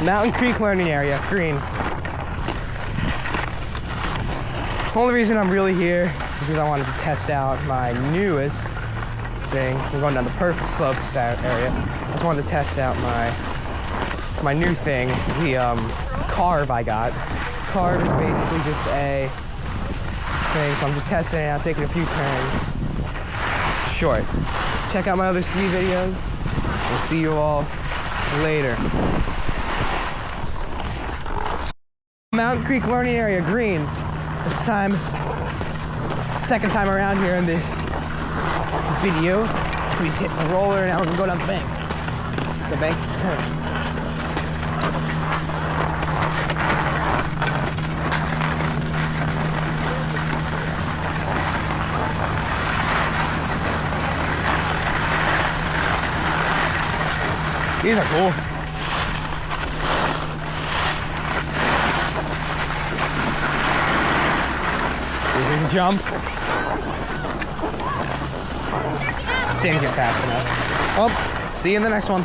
Mountain Creek Learning Area, green. Only reason I'm really here is because I wanted to test out my newest thing. We're going down the Perfect Slopes area. I just wanted to test out my new thing, the carve I got. Carve is basically just a thing, so I'm just testing it out, taking a few turns. Short. Check out my other ski videos. We'll see you all later. Mountain Creek Learning Area, green. This time, second time around here in this video. We just hit the roller and now we're gonna go down the bank. The bank turns. These are cool. Here's a jump. Didn't get fast enough. Well, see you in the next one.